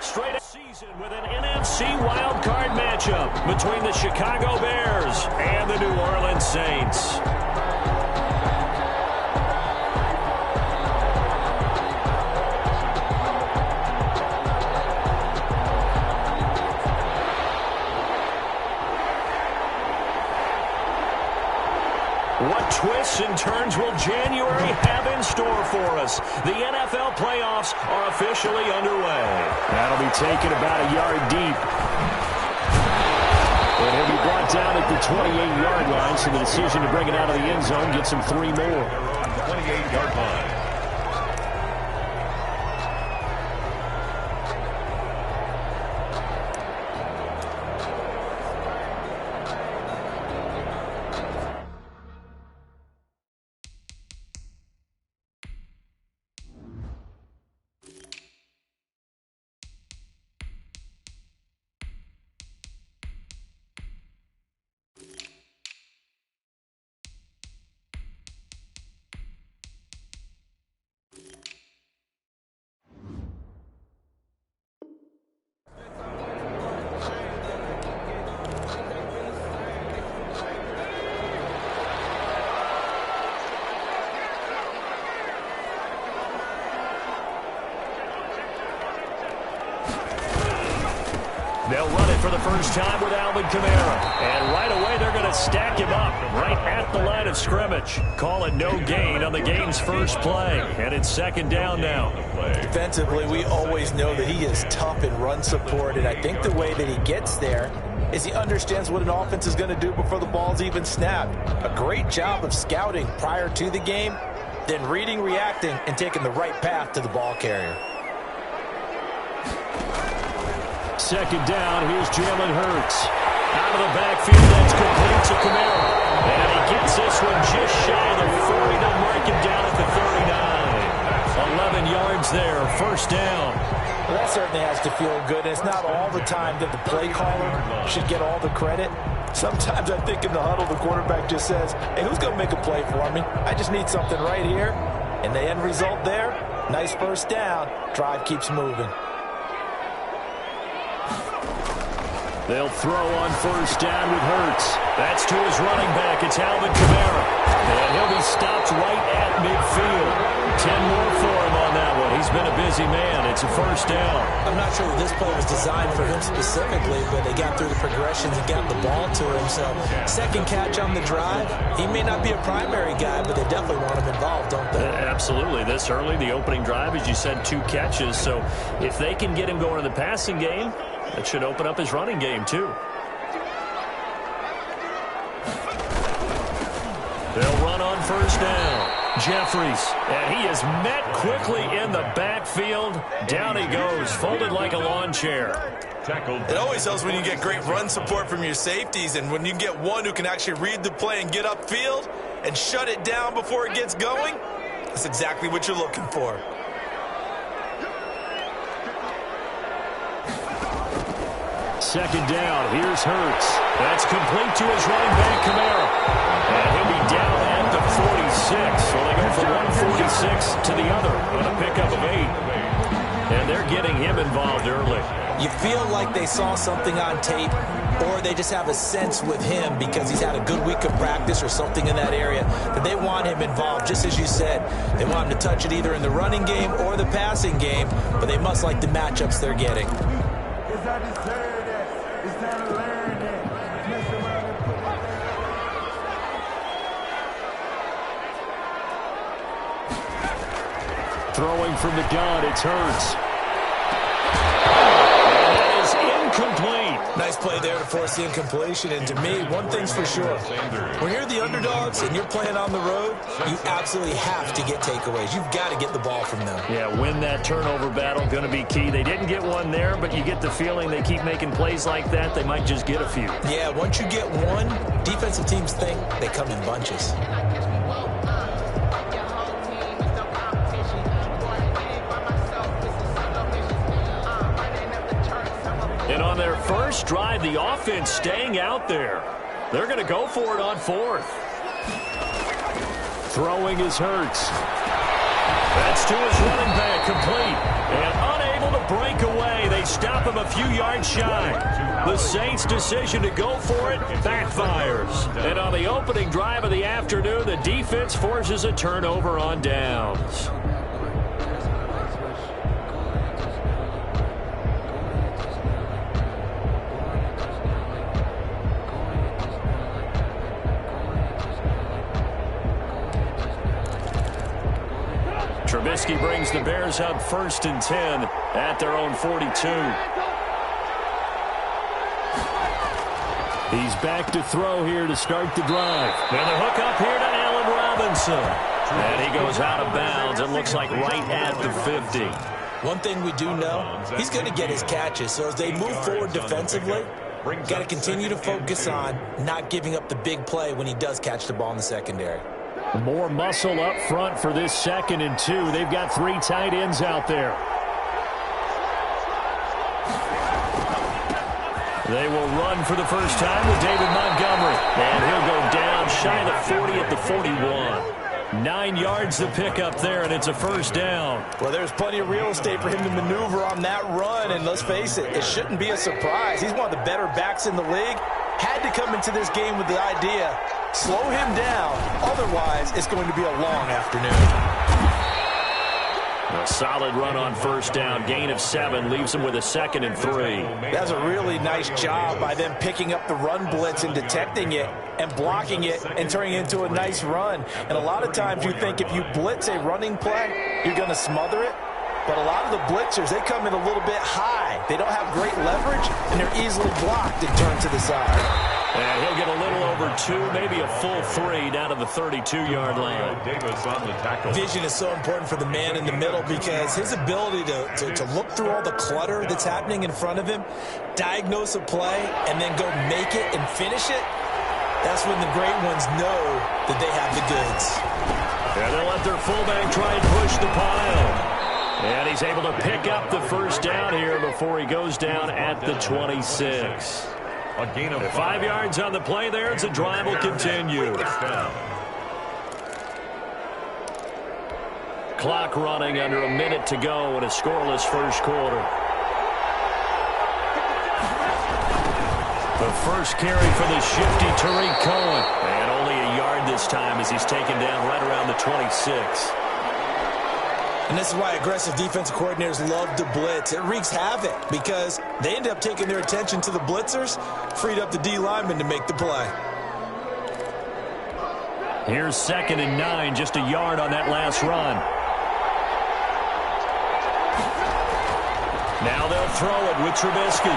Straight season with an NFC wildcard matchup between the Chicago Bears and the New Orleans Saints. What twists and turns will January have in store for us? The NFL playoffs are officially underway. That'll be taken about a yard deep. And he'll be brought down at the 28-yard line, so the decision to bring it out of the end zone gets him 3 more. 28-yard line. They'll run it for the first time with Alvin Kamara. And right away, they're going to stack him up right at the line of scrimmage. Call it no gain on the game's first play. And it's second down now. Defensively, we always know that he is tough in run support. And I think the way that he gets there is he understands what an offense is going to do before the ball's even snapped. A great job of scouting prior to the game, then reading, reacting, and taking the right path to the ball carrier. Second down, here's Jalen Hurts. Out of the backfield, that's complete to Kamara. And he gets this one just shy of the 40. They'll mark him down at the 39. 11 yards there, first down. Well, that certainly has to feel good. It's not all the time that the play caller should get all the credit. Sometimes I think in the huddle, the quarterback just says, hey, who's going to make a play for me? I just need something right here. And the end result there, nice first down. Drive keeps moving. They'll throw on first down with Hurts. That's to his running back. It's Alvin Kamara. And he'll be stopped right at midfield. 10 more for him on that one. He's been a busy man. It's a first down. I'm not sure that this play was designed for him specifically, but they got through the progressions and got the ball to him. So second catch on the drive. He may not be a primary guy, but they definitely want him involved, don't they? Absolutely. This early, the opening drive, as you said, 2 catches. So if they can get him going in the passing game, that should open up his running game, too. They'll run on first down. Jeffries, and he is met quickly in the backfield. Down he goes, folded like a lawn chair. It always helps when you get great run support from your safeties, and when you get one who can actually read the play and get upfield and shut it down before it gets going, that's exactly what you're looking for. Second down, here's Hurts. That's complete to his running back, Kamara. And he'll be down at the 46. So they go from 146 to the other on a pickup of 8. And they're getting him involved early. You feel like they saw something on tape, or they just have a sense with him because he's had a good week of practice or something in that area that they want him involved. Just as you said, they want him to touch it either in the running game or the passing game, but they must like the matchups they're getting. Throwing from the gun, it's Hurts. That is incomplete. Nice play there to force the incompletion. And to me, one thing's for sure. When you're the underdogs and you're playing on the road, you absolutely have to get takeaways. You've got to get the ball from them. Yeah, win that turnover battle, going to be key. They didn't get one there, but you get the feeling they keep making plays like that, they might just get a few. Yeah, once you get one, defensive teams think they come in bunches. And on their first drive, the offense staying out there. They're going to go for it on 4th. Throwing is Hurts. That's to his running back, complete. And unable to break away. They they stop him a few yards shy. The Saints' decision to go for it backfires. And on the opening drive of the afternoon, the defense forces a turnover on downs. Trubisky brings the Bears up 1st and 10 at their own 42. He's back to throw here to start the drive. And the hook up here to Allen Robinson. And he goes out of bounds. It looks like right at the 50. One thing we do know, he's going to get his catches. So as they move forward defensively, got to continue to focus on not giving up the big play when he does catch the ball in the secondary. More muscle up front for this 2nd and 2. They've got 3 tight ends out there. They will run for the first time with David Montgomery. And he'll go down shy of the 40 at the 41. 9 yards to pick up there, and it's a 1st down. Well, there's plenty of real estate for him to maneuver on that run, and let's face it, it shouldn't be a surprise. He's one of the better backs in the league. Had to come into this game with the idea, slow him down, otherwise it's going to be a long afternoon. A solid run on 1st down. Gain of 7 leaves him with a 2nd and 3. That's a really nice job by them picking up the run blitz and detecting it and blocking it and turning it into a nice run. And a lot of times you think if you blitz a running play, you're going to smother it. But a lot of the blitzers, they come in a little bit high. They don't have great leverage, and they're easily blocked and turned to the side. And he'll get a little over 2, maybe a full 3 down to the 32-yard line. Davis on the tackle. Vision is so important for the man in the middle because his ability to look through all the clutter that's happening in front of him, diagnose a play, and then go make it and finish it, that's when the great ones know that they have the goods. And they'll let their fullback try and push the pile. And he's able to pick up the 1st down here before he goes down at the 26. A gain of 5 yards on the play there as the drive will continue. Clock running under a minute to go in a scoreless 1st quarter. The first carry for the shifty Tariq Cohen. And only a yard this time as he's taken down right around the 26. And this is why aggressive defensive coordinators love to blitz. It wreaks havoc because they end up taking their attention to the blitzers, freed up the D lineman to make the play. Here's 2nd and 9, just a yard on that last run. Now they'll throw it with Trubisky.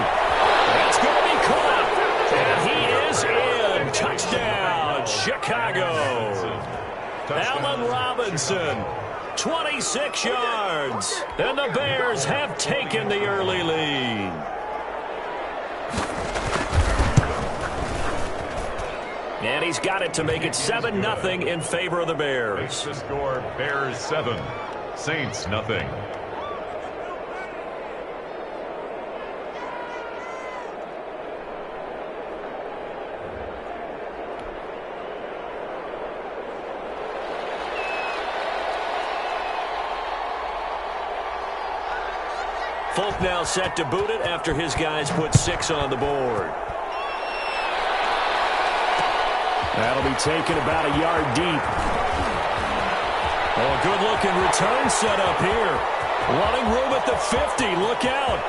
That's going to be caught. And he is in. Touchdown, Chicago. Allen Robinson. 26 yards, and the Bears have taken the early lead. And he's got it to make it 7-0 in favor of the Bears. The score, Bears 7, Saints nothing. Folk now set to boot it after his guys put 6 on the board. That'll be taken about a yard deep. Oh, a good-looking return set up here. Running room at the 50. Look out.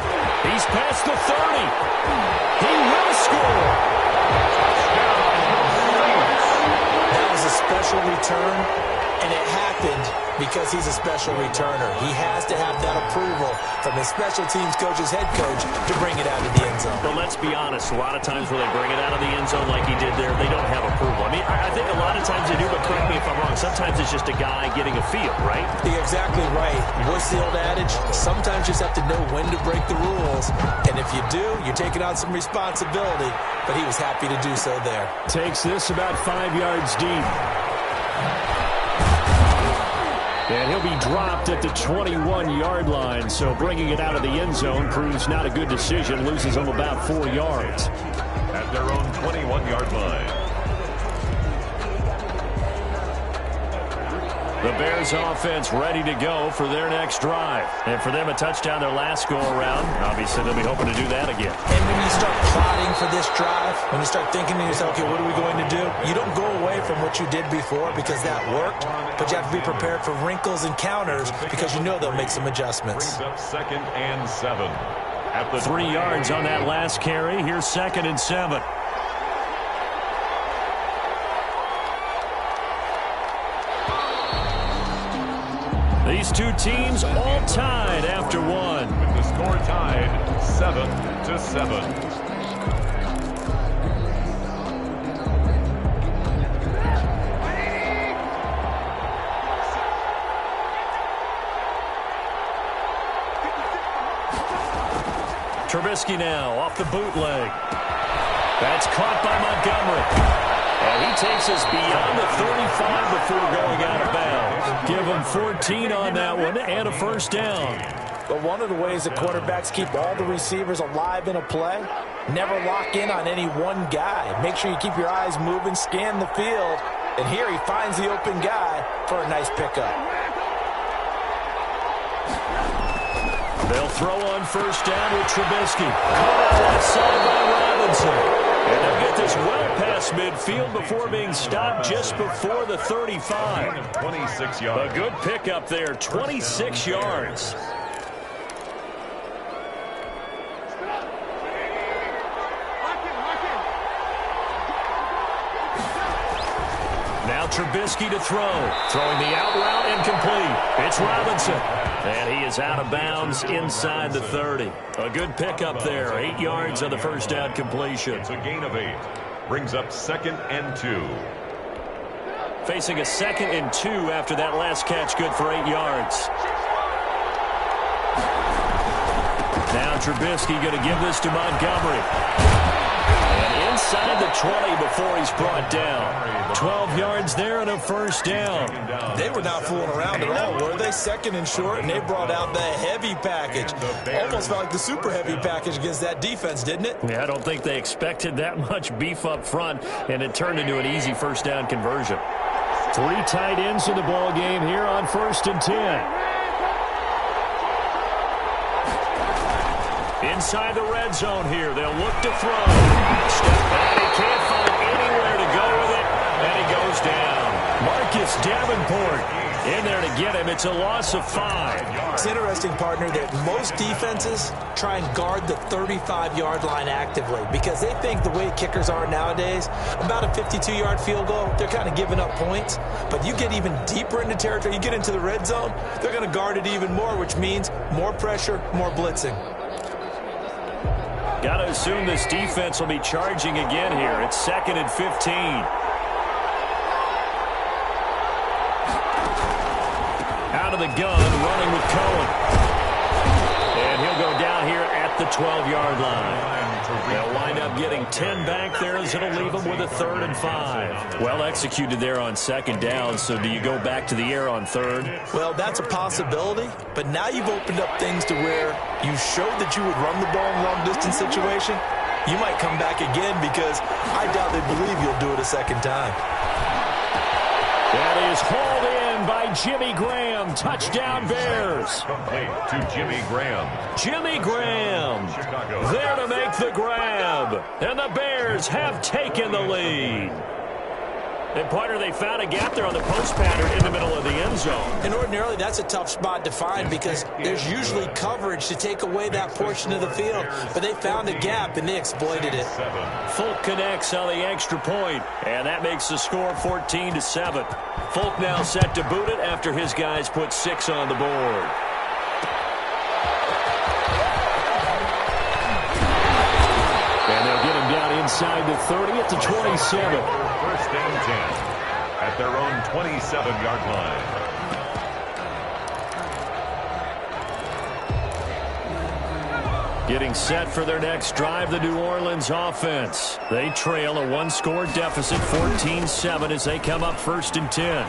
He's past the 30. He will score. That was a special return, and it happened because he's a special returner. He has to have that approval from his special teams coach's head coach to bring it out of the end zone. But let's be honest, a lot of times when they bring it out of the end zone like he did there, they don't have approval. I mean, I think a lot of times they do, but correct me if I'm wrong. Sometimes it's just a guy getting a feel, right? You're exactly right. What's the old adage? Sometimes you just have to know when to break the rules. And if you do, you're taking on some responsibility. But he was happy to do so there. Takes this about 5 yards deep. And he'll be dropped at the 21-yard line, so bringing it out of the end zone proves not a good decision. Loses him about 4 yards. At their own 21-yard line. The Bears offense ready to go for their next drive. And for them, a touchdown their last go-around. Obviously, they'll be hoping to do that again. And when you start plotting for this drive, when you start thinking to yourself, okay, what are we going to do? You don't go away from what you did before because that worked, but you have to be prepared for wrinkles and counters because you know they'll make some adjustments. Brings up 2nd and 7. At the 3 yards on that last carry. Here's 2nd and 7. These two teams all tied after one. With the score tied 7-7. Trubisky now off the bootleg. That's caught by Montgomery. And he takes us beyond the 35 before going out of bounds. Give him 14 on that one and a first down. But one of the ways that quarterbacks keep all the receivers alive in a play, never lock in on any one guy. Make sure you keep your eyes moving, scan the field. And here he finds the open guy for a nice pickup. They'll throw on first down with Trubisky. Caught out left side by Robinson. And they'll get this well past midfield before being stopped just before the 35. 26 yards. A good pickup there, 26 yards. Now Trubisky to throw. Throwing the out route incomplete. It's Robinson. And he is out of bounds inside the 30. A good pickup there. 8 yards on the first down completion. It's a gain of 8. Brings up 2nd and 2. Facing a 2nd and 2 after that last catch. Good for 8 yards. Now Trubisky going to give this to Montgomery. And inside the 20 before he's brought down. 12 yards there and a first down. They were not fooling around at all, were they? 2nd and short, and they brought out the heavy package. Almost felt like the super heavy package against that defense, didn't it? Yeah, I don't think they expected that much beef up front, and it turned into an easy first down conversion. 3 tight ends in the ball game here on 1st and 10. Inside the red zone here, they'll look to throw. Step back, he can't find anywhere to go with it, and he goes down. Marcus Davenport in there to get him. It's a loss of 5. It's interesting, partner, that most defenses try and guard the 35-yard line actively because they think the way kickers are nowadays, about a 52-yard field goal, they're kind of giving up points. But you get even deeper into territory, you get into the red zone, they're going to guard it even more, which means more pressure, more blitzing. Got to assume this defense will be charging again here. It's 2nd and 15. Out of the gun, running with Cohen. And he'll go down here at the 12-yard line. They'll wind up getting 10 back there as it'll leave them with a 3rd and 5. Well executed there on 2nd down, so do you go back to the air on 3rd? Well, that's a possibility, but now you've opened up things to where you showed that you would run the ball in long-distance situation. You might come back again because I doubt they believe you'll do it a 2nd time. That is hauled in by Jimmy Graham. Touchdown Bears. Complete to Jimmy Graham. Jimmy Graham there to make the grab. And the Bears have taken the lead. And, partner, they found a gap there on the post pattern in the middle of the end zone. And ordinarily, that's a tough spot to find because there's usually coverage to take away that portion of the field. But they found a gap, and they exploited it. Folk connects on the extra point, and that makes the score 14-7. Folk now set to boot it after his guys put 6 on the board. And they'll get him down inside the 30 at the 27. 1st and 10 at their own 27-yard line. Getting set for their next drive, the New Orleans offense. They trail a 1-score deficit, 14-7, as they come up 1st and 10.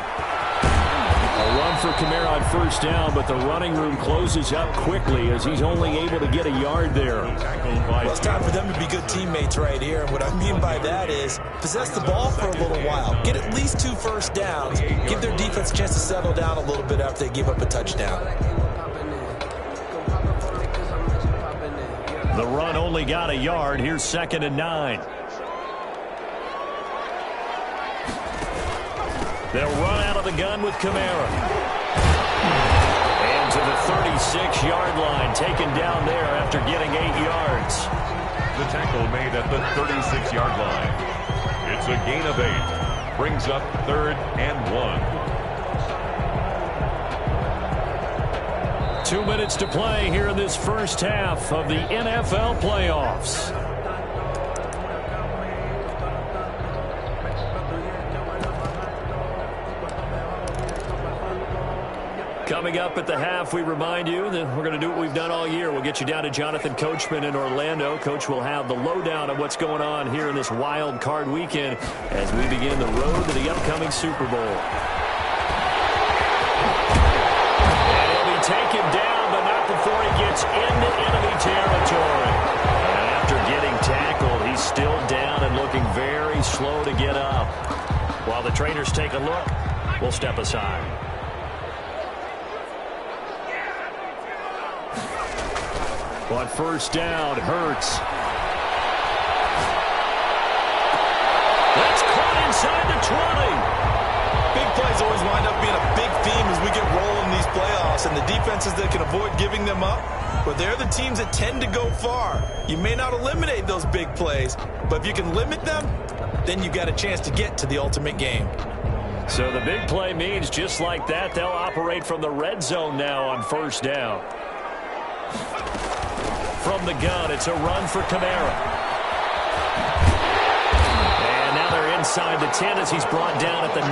A run for Kamara on first down, but the running room closes up quickly as he's only able to get a yard there. Well, it's time for them to be good teammates right here. And what I mean by that is possess the ball for a little while. Get at least 2 first downs. Give their defense a chance to settle down a little bit after they give up a touchdown. The run only got a yard. Here's 2nd and 9. They'll run out of the gun with Kamara. And to the 36-yard line, taken down there after getting 8 yards. The tackle made at the 36-yard line. It's a gain of 8. Brings up 3rd and 1. 2 minutes to play here in this first half of the NFL playoffs. Coming up at the half, we remind you that we're going to do what we've done all year. We'll get you down to Jonathan Coachman in Orlando. Coach will have the lowdown of what's going on here in this wild card weekend as we begin the road to the upcoming Super Bowl. And he'll be taken down, but not before he gets into enemy territory. And after getting tackled, he's still down and looking very slow to get up. While the trainers take a look, we'll step aside. On first down, Hurts. That's caught inside the 20. Big plays always wind up being a big theme as we get rolling these playoffs, and the defenses that can avoid giving them up, but they're the teams that tend to go far. You may not eliminate those big plays, but if you can limit them, then you got a chance to get to the ultimate game. So the big play means just like that, they'll operate from the red zone now on first down. From the gun, it's a run for Kamara. And now they're inside the 10 as he's brought down at the 9.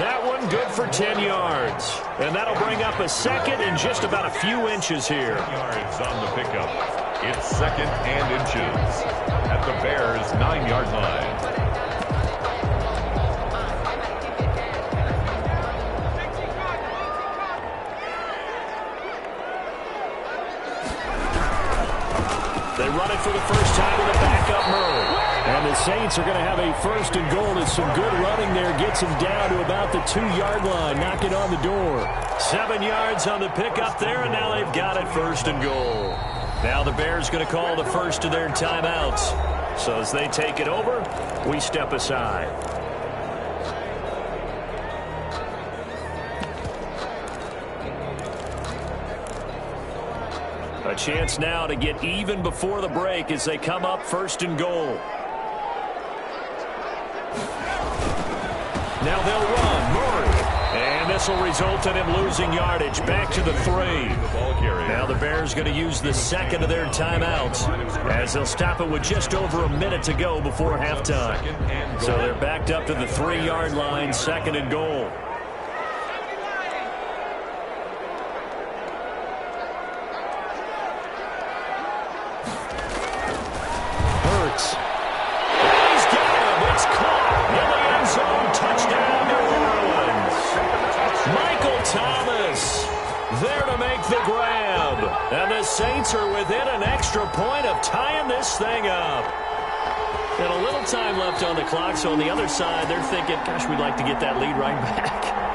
That one good for 10 yards. And that'll bring up a second in just about a few inches here. Yards on the pickup. It's 2nd and inches at the Bears' 9-yard line. They run it for the first time with a backup Murray. And the Saints are going to have a 1st and goal as some good running there gets him down to about the 2-yard line, knocking on the door. 7 yards on the pickup there, and now they've got it 1st and goal. Now the Bears going to call the first of their timeouts. So as they take it over, we step aside. A chance now to get even before the break as they come up 1st and goal. Now they'll run. Murray. And this will result in him losing yardage back to the 3. Now the Bears going to use the 2nd of their timeouts as they'll stop it with just over a minute to go before halftime. So they're backed up to the 3-yard line, 2nd and goal. And the Saints are within an extra point of tying this thing up. And a little time left on the clock, so on the other side, they're thinking, gosh, we'd like to get that lead right back.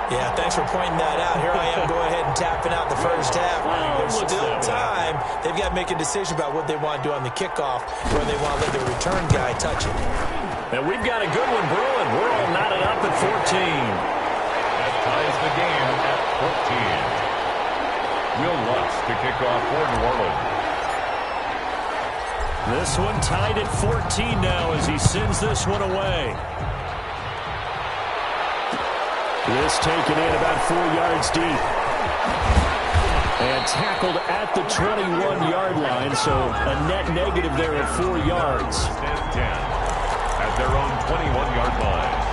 Yeah, thanks for pointing that out. Here I am, go ahead and tapping out the first half. There's still time. They've got to make a decision about what they want to do on the kickoff, where they want to let their return guy touch it. And we've got a good one brewing. We're all knotted up at 14. That ties the game at 14. Will Lutz to kick off for New Orleans. This one tied at 14 now as he sends this one away. This taken in about 4 yards deep. And tackled at the 21-yard line, so a net negative there at 4 yards. Stand 10 at their own 21-yard line.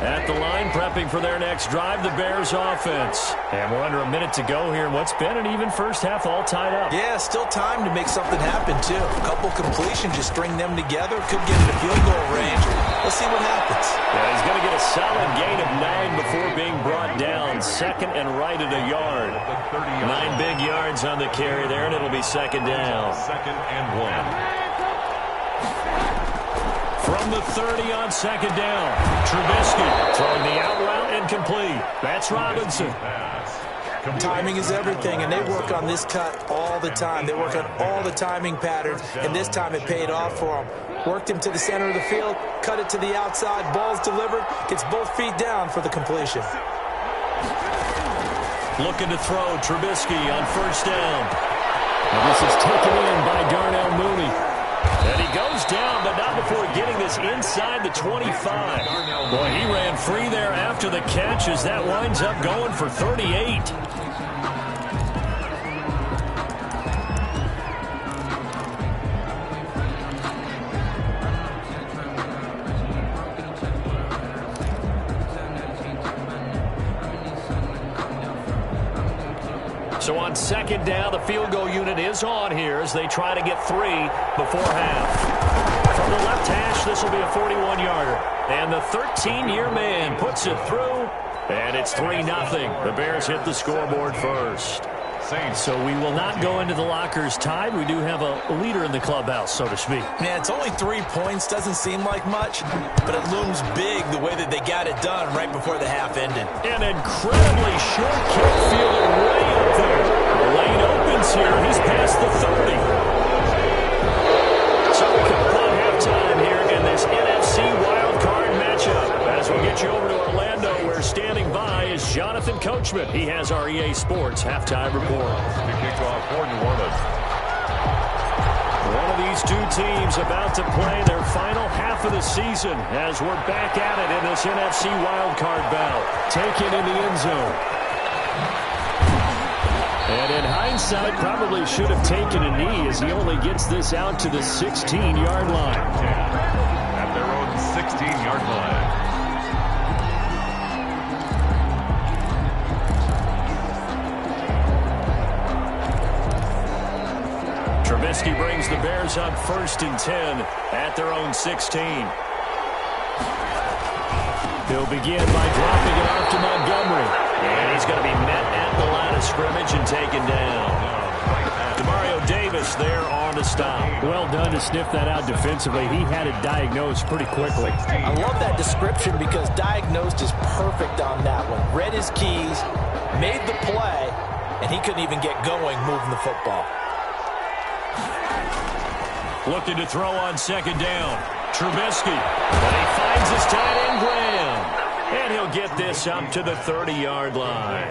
At the line line prepping for their next drive, the Bears offense. And we're under a minute to go here in what's been an even first half, all tied up. Yeah, still time to make something happen, too. A couple completions, just string them together. Could get into field goal range. Let's see what happens. Yeah, he's going to get a solid gain of 9 before being brought down. Second and right at a yard. 9 big yards on the carry there, and it'll be second down. Second and 1. From the 30 on second down, Trubisky throwing the out route incomplete. That's Robinson. Timing is everything, and they work on this cut all the time. They work on all the timing patterns, and this time it paid off for them. Worked him to the center of the field, cut it to the outside, ball's delivered, gets both feet down for the completion. Looking to throw, Trubisky on first down. And this is taken in by Darnell Mooney. And he goes down, but not before getting this inside the 25. Boy, he ran free there after the catch as that winds up going for 38. So on second down, the field goal unit is on here as they try to get 3 before half. From the left hash, this will be a 41-yarder. And the 13-year man puts it through, and it's 3-0. The Bears hit the scoreboard first. So we will not go into the lockers tied. We do have a leader in the clubhouse, so to speak. Yeah, it's only 3 points. Doesn't seem like much, but it looms big the way that they got it done right before the half ended. An incredibly short kick, fielded way up there. The lane opens here. He's past the 30. So we come upon halftime here in this NFC wildcard matchup. As we get you over to Orlando, where standing by is Jonathan Coachman. He has our EA Sports halftime report. To kick off for New Orleans. One of these two teams about to play their final half of the season as we're back at it in this NFC wildcard bout. Taken in the end zone. And in hindsight, probably should have taken a knee as he only gets this out to the 16-yard line. At their own 16-yard line. Trubisky brings the Bears up 1st and 10 at their own 16. He'll begin by dropping it off to Montgomery. And he's going to be met at the line of scrimmage and taken down. Demario Davis there on the stop. Well done to sniff that out defensively. He had it diagnosed pretty quickly. I love that description because diagnosed is perfect on that one. Read his keys, made the play, and he couldn't even get going moving the football. Looking to throw on second down. Trubisky. And he finds his tight end, Graham. And he'll get this up to the 30-yard line.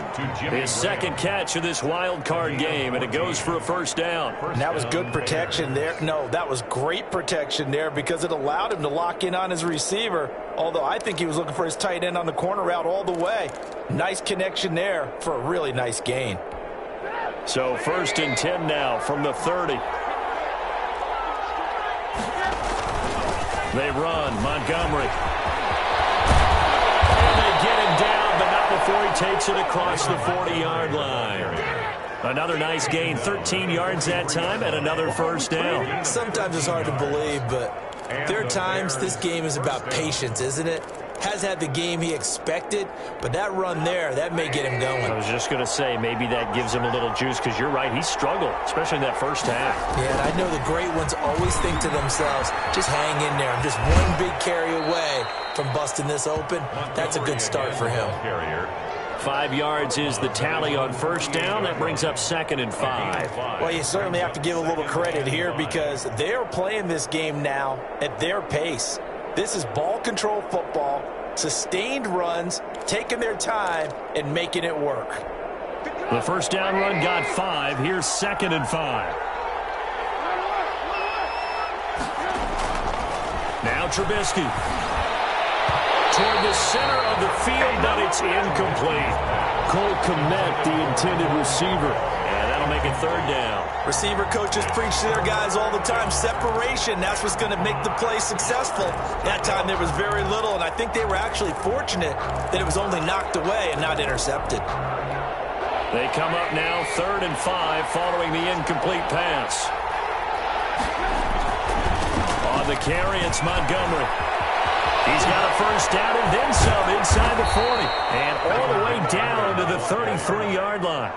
His second catch of this wild card game, and it goes for a first down. And that was good protection there. No, that was great protection there because it allowed him to lock in on his receiver, although I think he was looking for his tight end on the corner route all the way. Nice connection there for a really nice gain. So 1st and 10 now from the 30. They run. Montgomery. And they get him down, but not before he takes it across the 40-yard line. Another nice gain, 13 yards that time, and another first down. Sometimes it's hard to believe, but there are times this game is about patience, isn't it? Has had the game he expected, but that run there, that may get him going. I was just going to say, maybe that gives him a little juice, because you're right, he struggled, especially in that first half. Yeah, and I know the great ones always think to themselves, just hang in there. I'm just one big carry away from busting this open. That's a good start for him. 5 yards is the tally on first down. That brings up 2nd and 5. Well, you certainly have to give a little credit here because they're playing this game now at their pace. This is ball control football, sustained runs, taking their time and making it work. The first down run got 5. Here's 2nd and 5. Now Trubisky. Toward the center of the field, but it's incomplete. Cole Kmet, the intended receiver. And that'll make it third down. Receiver coaches preach to their guys all the time. Separation, that's what's going to make the play successful. That time there was very little, and I think they were actually fortunate that it was only knocked away and not intercepted. They come up now 3rd and 5 following the incomplete pass. On the carry, it's Montgomery. He's got a first down and then some inside the 40. And all the way down to the 33-yard line.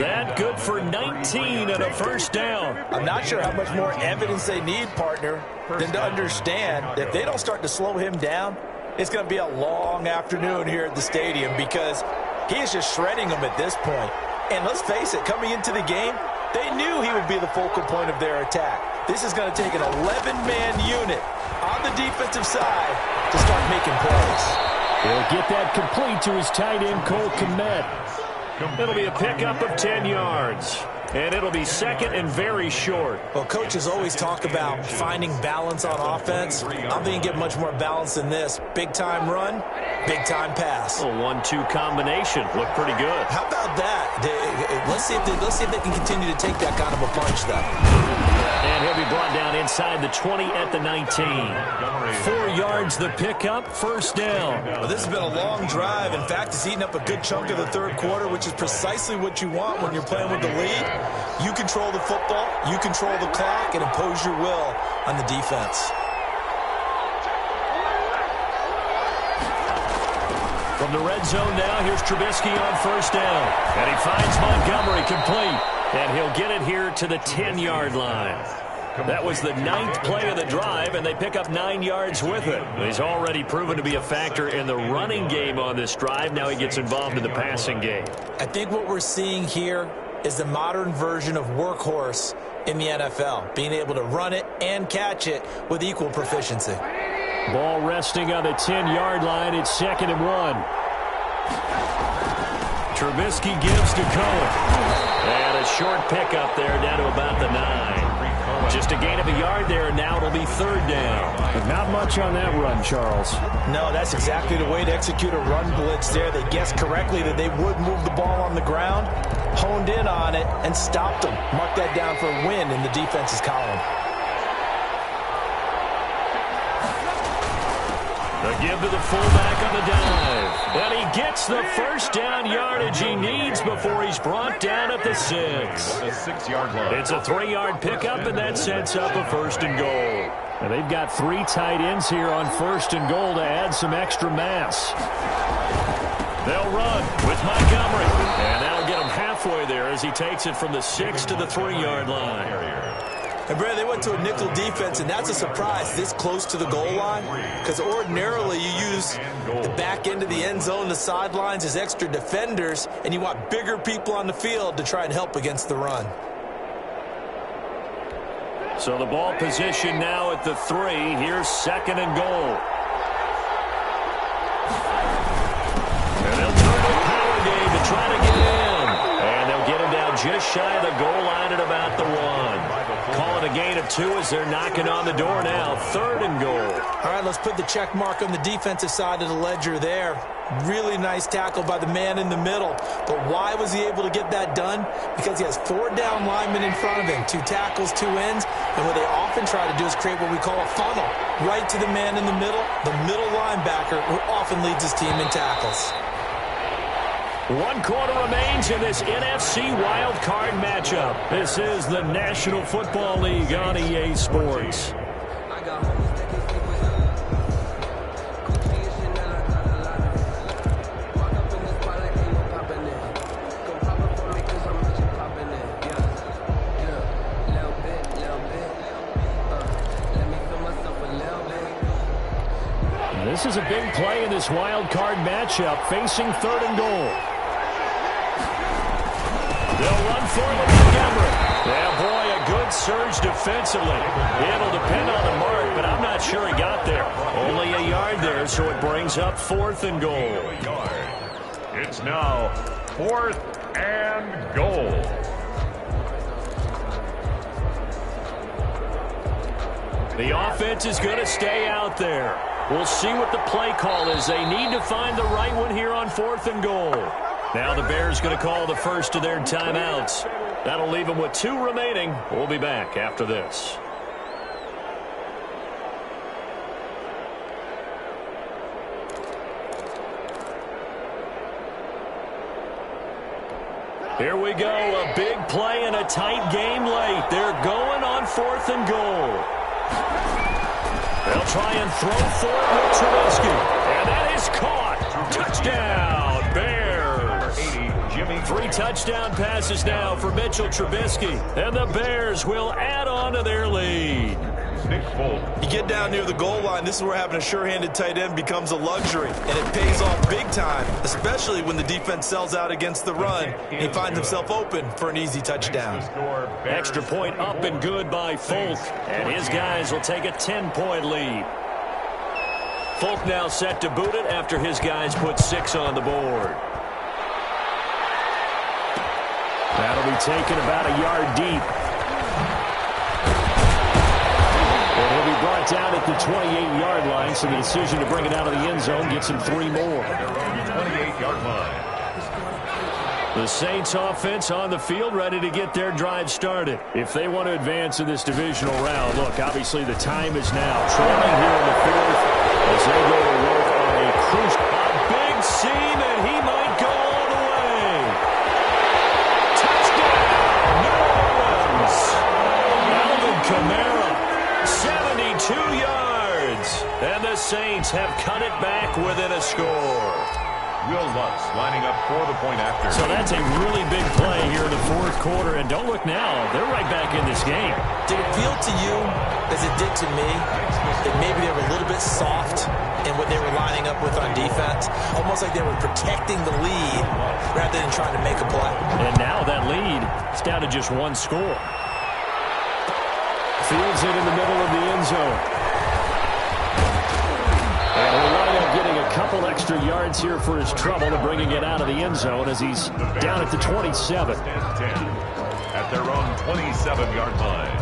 That good for 19 and a first down. I'm not sure how much more evidence they need, partner, than to understand that if they don't start to slow him down, it's going to be a long afternoon here at the stadium because he is just shredding them at this point. And let's face it, coming into the game, they knew he would be the focal point of their attack. This is going to take an 11-man unit on the defensive side to start making plays. He'll get that complete to his tight end, Cole Kmet. It'll be a pickup of 10 yards. And it'll be second and very short. Well, coaches always talk about finding balance on offense. I'm thinking get much more balance than this. Big-time run, big-time pass. A 1-2 combination. Looked pretty good. How about that? Let's see if they can continue to take that kind of a punch, though. And he'll be brought down inside the 20 at the 19. 4 yards the pickup, first down. Well, this has been a long drive. In fact, it's eaten up a good chunk of the third quarter, which is precisely what you want when you're playing with the lead. You control the football, you control the clock, and impose your will on the defense. From the red zone now, here's Trubisky on first down. And he finds Montgomery complete. And he'll get it here to the 10-yard line. That was the 9th play of the drive, and they pick up 9 yards with it. He's already proven to be a factor in the running game on this drive. Now he gets involved in the passing game. I think what we're seeing here is the modern version of workhorse in the NFL, being able to run it and catch it with equal proficiency. Ball resting on the 10-yard line. It's 2nd and 1. Trubisky gives to Cohen. And a short pickup there down to about the 9. Just a gain of a yard there, and now it'll be third down. But not much on that run, Charles. No, that's exactly the way to execute a run blitz there. They guessed correctly that they would move the ball on the ground, honed in on it, and stopped them. Mark that down for a win in the defense's column. The give to the fullback on the dive. And he gets the first down yardage he needs before he's brought down at the 6. It's a 3-yard pickup, and that sets up a 1st and goal. And they've got 3 tight ends here on 1st and goal to add some extra mass. They'll run with Montgomery. And that'll get him halfway there as he takes it from the 6 to the 3-yard line. And, Brad, they went to a nickel defense, and that's a surprise this close to the goal line because ordinarily you use the back end of the end zone, the sidelines as extra defenders, and you want bigger people on the field to try and help against the run. So the ball position now at the 3. Here's 2nd and goal. And they'll turn to a power game to try to get in. And they'll get him down just shy of the goal line at about the 1. Call it a gain of 2 as they're knocking on the door now. 3rd and goal. All right, let's put the check mark on the defensive side of the ledger there. Really nice tackle by the man in the middle. But why was he able to get that done? Because he has 4 down linemen in front of him, 2 tackles, 2 ends. And what they often try to do is create what we call a funnel. Right to the man in the middle linebacker, who often leads his team in tackles. 1 quarter remains in this NFC Wild Card matchup. This is the National Football League on EA Sports. This is a big play in this wild card matchup, facing 3rd and goal. They'll run for it with Montgomery. Yeah, boy, a good surge defensively. It'll depend on the mark, but I'm not sure he got there. Only a yard there, so it brings up 4th and goal. It's now 4th and goal. The offense is going to stay out there. We'll see what the play call is. They need to find the right one here on 4th and goal. Now the Bears going to call the first of their timeouts. That'll leave them with 2 remaining. We'll be back after this. Here we go, a big play and a tight game late. They're going on 4th and goal. They'll try and throw for it with Trubisky. And that is caught. Touchdown, Bears. 3 touchdown passes now for Mitchell Trubisky. And the Bears will add on to their lead. You get down near the goal line, this is where having a sure-handed tight end becomes a luxury, and it pays off big time, especially when the defense sells out against the run. He finds himself open for an easy touchdown. Extra point up and good by Folk, and his guys will take a 10-point lead. Folk now set to boot it after his guys put 6 on the board. That'll be taken about a yard deep. And he'll be brought down at the 28-yard line, so the decision to bring it out of the end zone gets him 3 more. 28-yard line. The Saints offense on the field, ready to get their drive started. If they want to advance in this divisional round, look, obviously the time is now. Trailing here in the 4th as they go to work on a crucial. A big seam, and he might go all the way. Touchdown, New Orleans. Alvin Kamara, 72 yards. And the Saints have cut it back within a score. Will Lutz lining up for the point after. So that's a really big play here in the 4th quarter. And don't look now, they're right back in this game. Did it feel to you, as it did to me, that maybe they were a little bit soft in what they were lining up with on defense? Almost like they were protecting the lead rather than trying to make a play. And now that lead is down to just 1 score. Fields it in the middle of the end zone. And he'll wind up getting a couple extra yards here for his trouble to bringing it out of the end zone as he's down at the 27. At their own 27-yard line.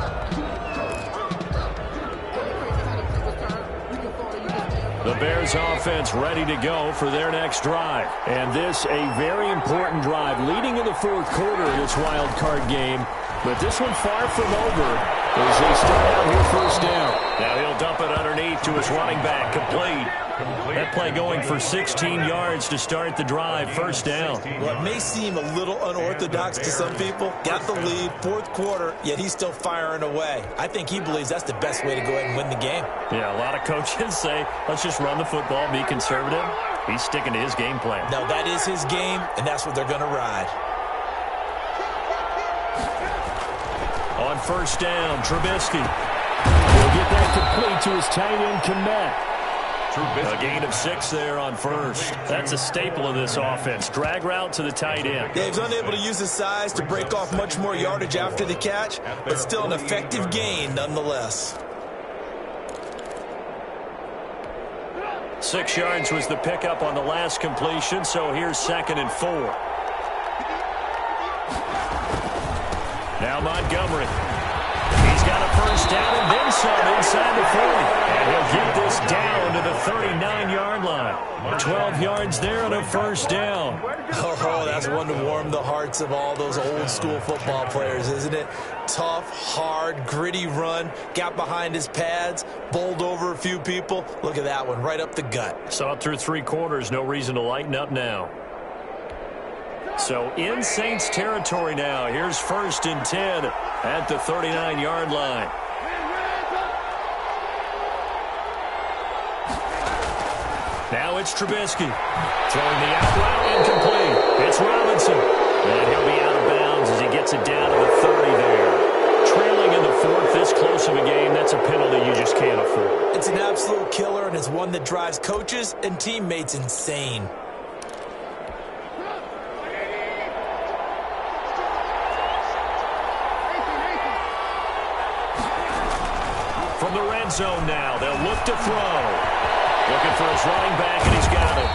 The Bears offense ready to go for their next drive. And this a very important drive leading in the 4th quarter of this wild card game. But this one far from over as they start out here 1st down. Now he'll dump it underneath to his running back. Complete. That play going for 16 yards to start the drive. 1st down. Well, it may seem a little unorthodox to some people. Got the lead, 4th quarter, yet he's still firing away. I think he believes that's the best way to go ahead and win the game. Yeah, a lot of coaches say, let's just run the football, be conservative. He's sticking to his game plan. No, that is his game, and that's what they're going to ride. On 1st down, Trubisky will get that complete to his tight end, Kmet. A gain of 6 there on 1st. That's a staple of this offense. Drag route to the tight end. Yeah, he's unable to use his size to break off much more yardage after the catch, but still an effective gain nonetheless. 6 yards was the pickup on the last completion, so here's 2nd and 4. Now Montgomery. He's got a 1st down and then some inside the 40. And he'll get this down to the 39-yard line. 12 yards there and a 1st down. Oh, that's one to warm the hearts of all those old-school football players, isn't it? Tough, hard, gritty run. Got behind his pads, bowled over a few people. Look at that one, right up the gut. Saw it through 3 quarters. No reason to lighten up now. So in Saints territory now. Here's 1st and 10 at the 39-yard line. Now it's Trubisky. Throwing the out route incomplete. It's Robinson. And he'll be out of bounds as he gets it down to the 30 there. Trailing in the 4th, this close of a game, that's a penalty you just can't afford. It's an absolute killer, and it's one that drives coaches and teammates insane. From the red zone now, they'll look to throw. Looking for his running back, and he's got it.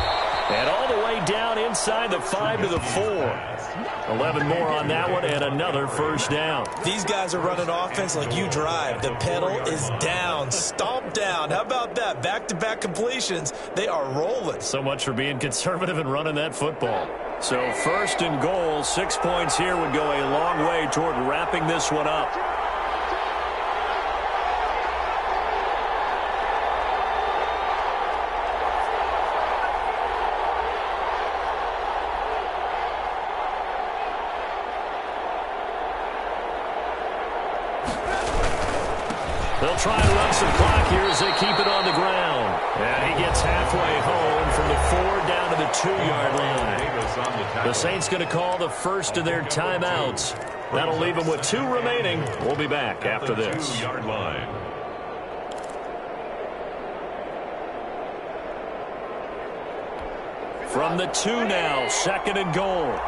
And all the way down inside the 5 to the 4. 11 more on that one, and another 1st down. These guys are running offense like you drive. The pedal is down, stomped down. How about that? Back-to-back completions. They are rolling. So much for being conservative and running that football. So first and goal, 6 points here would go a long way toward wrapping this one up. They'll try and run some clock here as they keep it on the ground. And he gets halfway home from the 4 down to the 2-yard line. The Saints going to call the first of their timeouts. That'll leave them with 2 remaining. We'll be back after this. 2-yard line. From the 2 now, 2nd and goal.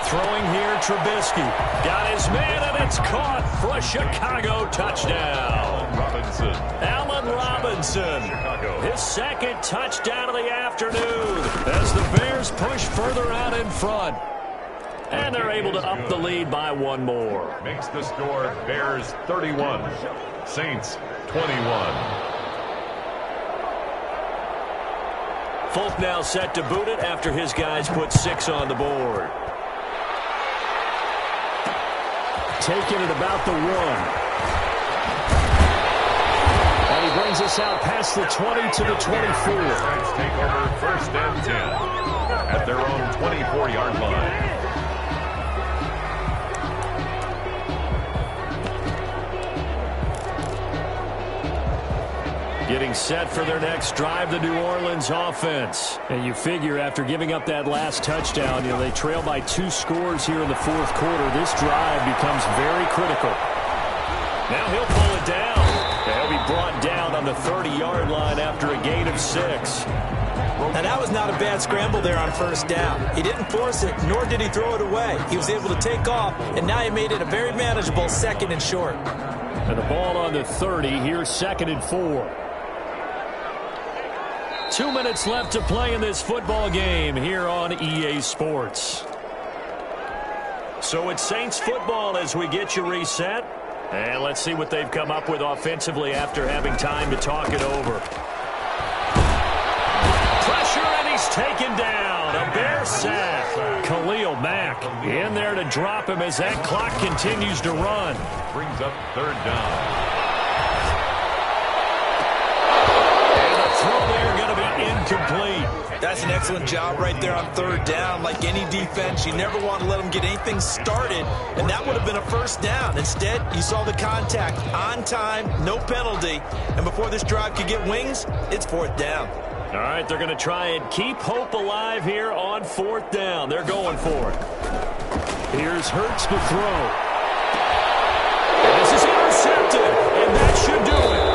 Throwing here, Trubisky. Got his man, and it's caught for a Chicago touchdown. Allen Robinson. His 2nd touchdown of the afternoon as the Bears push further out in front. And they're able to up the lead by 1 more. Makes the score Bears 31, Saints 21. Folk now set to boot it after his guys put 6 on the board. Taking it about the 1. And he brings us out past the 20 to the 24. Saints take over 1st and 10 at their own 24-yard line. Getting set for their next drive, the New Orleans offense. And you figure after giving up that last touchdown, they trail by 2 scores here in the 4th quarter. This drive becomes very critical. Now he'll pull it down. He'll be brought down on the 30-yard line after a gain of 6. Now, that was not a bad scramble there on 1st down. He didn't force it, nor did he throw it away. He was able to take off, and now he made it a very manageable 2nd and short. And the ball on the 30, here's 2nd and 4. 2 minutes left to play in this football game here on EA Sports. So it's Saints football as we get you reset. And let's see what they've come up with offensively after having time to talk it over. Pressure, and he's taken down. A Bear sack. Khalil Mack in there to drop him as that clock continues to run. Brings up 3rd down. Throw there going to be incomplete. That's an excellent job right there on 3rd down. Like any defense, you never want to let them get anything started, and that would have been a 1st down. Instead, you saw the contact on time, no penalty, and before this drive could get wings, it's 4th down. All right, they're going to try and keep hope alive here on 4th down. They're going for it. Here's Hurts to throw. And this is intercepted, and that should do it.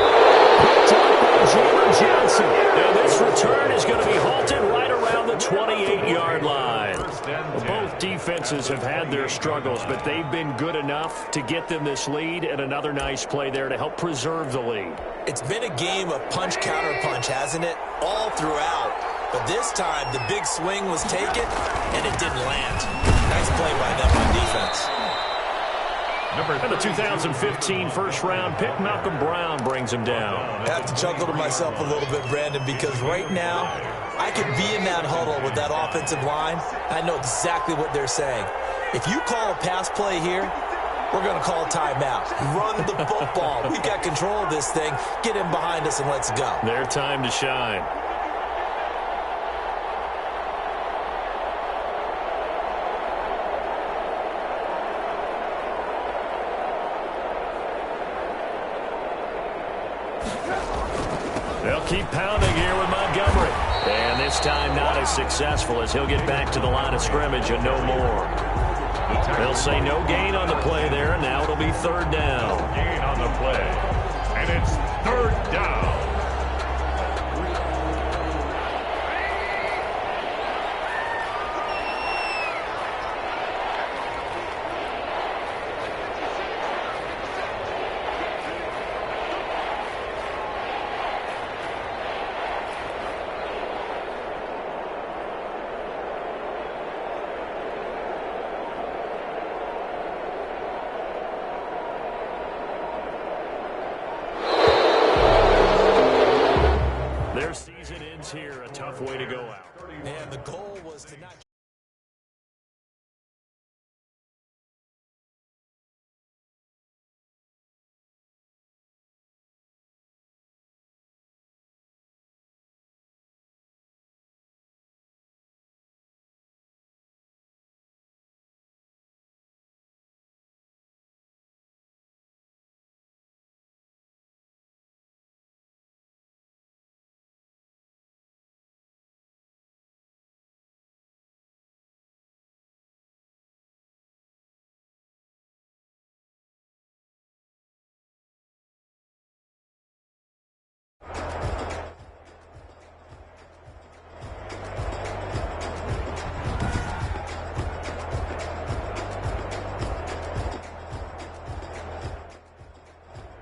Johnson. And this return is going to be halted right around the 28-yard line. Well, both defenses have had their struggles, but they've been good enough to get them this lead, and another nice play there to help preserve the lead. It's been a game of punch-counter-punch, hasn't it? All throughout. But this time, the big swing was taken, and it didn't land. Nice play by them on defense. And the 2015 first-round pick, Malcolm Brown, brings him down. I have to chuckle to myself a little bit, Brandon, because right now, I could be in that huddle with that offensive line. I know exactly what they're saying. If you call a pass play here, we're going to call a timeout. Run the football. We've got control of this thing. Get him behind us and let's go. Their time to shine. They'll keep pounding here with Montgomery. And this time not as successful as he'll get back to the line of scrimmage and no more. They'll say no gain on the play there, and now it'll be 3rd down. No gain on the play. And it's 3rd down. halfway to go out. And the goal was to not